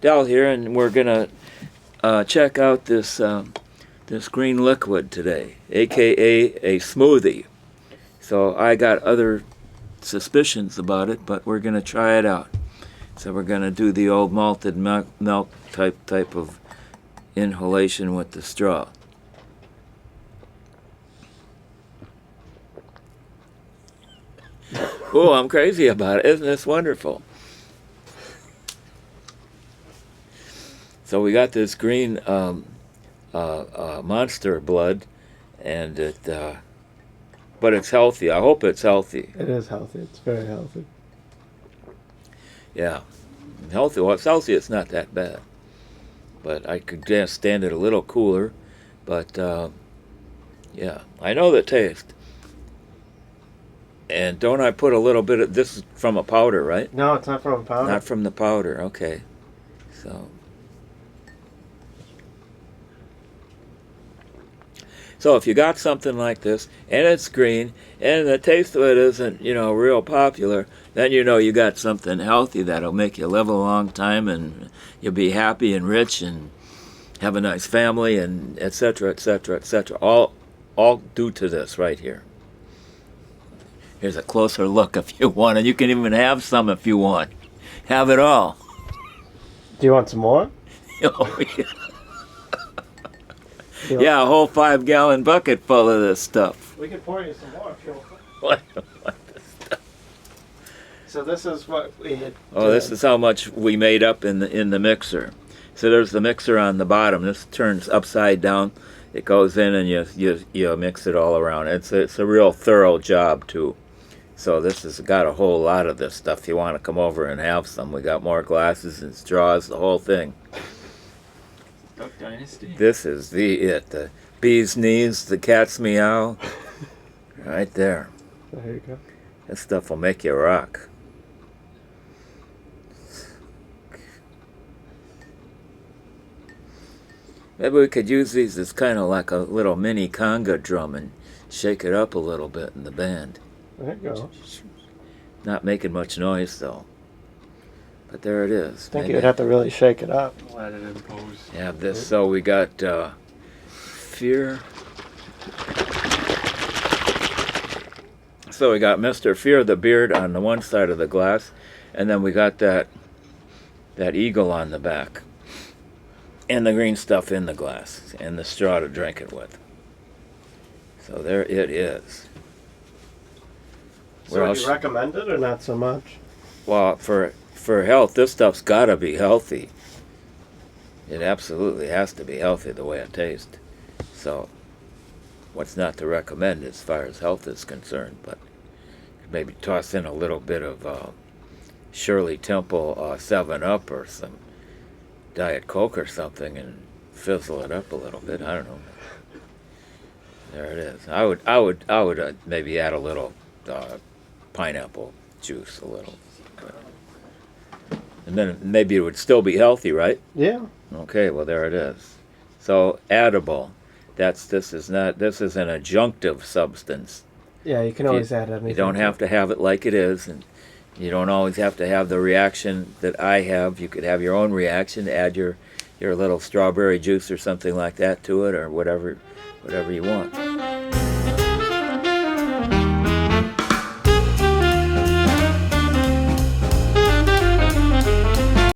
Del here, and we're gonna check out this green liquid today, aka a smoothie. So I got other suspicions about it, but we're gonna try it out. So we're gonna do the old malted milk type of inhalation with the straw. Oh, I'm crazy about it. Isn't this wonderful? So we got this green monster blood, and but it's healthy. I hope it's healthy. It is healthy. It's very healthy. Yeah, healthy. Well, it's healthy. It's not that bad, but I could just stand it a little cooler. But yeah, I know the taste. And don't I put a little bit of this is from a powder, right? No, it's not from a powder. Not from the powder. Okay, so. So if you got something like this, and it's green, and the taste of it isn't, real popular, then you got something healthy that'll make you live a long time, and you'll be happy and rich, and have a nice family, and et cetera, et cetera, et cetera. All due to this right here. Here's a closer look if you want, and you can even have some if you want. Have it all. Do you want some more? Oh, yeah. Yeah, a whole 5-gallon bucket full of this stuff. We can pour you some more if you What want. this stuff? So this is what we had. Oh, this is how much we made up in the mixer. So there's the mixer on the bottom. This turns upside down. It goes in and you mix it all around. It's a real thorough job too. So this has got a whole lot of this stuff. If you want to come over and have some, we got more glasses and straws, the whole thing. Dynasty. This is the bee's knees, the cat's meow, right there. There you go. This stuff will make you rock. Maybe we could use these as kind of like a little mini conga drum and shake it up a little bit in the band. There you go. Not making much noise though. But there it is. I think you'd have to really shake it up. Let it impose. Yeah, this. So we got Fear. So we got Mr. Fear the Beard on the one side of the glass, and then we got that eagle on the back, and the green stuff in the glass, and the straw to drink it with. So there it is. So would you recommend it or not so much? Well, for health, this stuff's got to be healthy. It absolutely has to be healthy the way it tastes. So, what's not to recommend as far as health is concerned, but maybe toss in a little bit of Shirley Temple 7-Up or some Diet Coke or something and fizzle it up a little bit. I don't know. There it is. I would maybe add a little pineapple juice, a little. And then maybe it would still be healthy, right? Yeah. Okay, well there it is. So edible. This is an adjunctive substance. Yeah, you can always add anything. You don't have to have it like it is, and you don't always have to have the reaction that I have. You could have your own reaction, add your little strawberry juice or something like that to it, or whatever you want.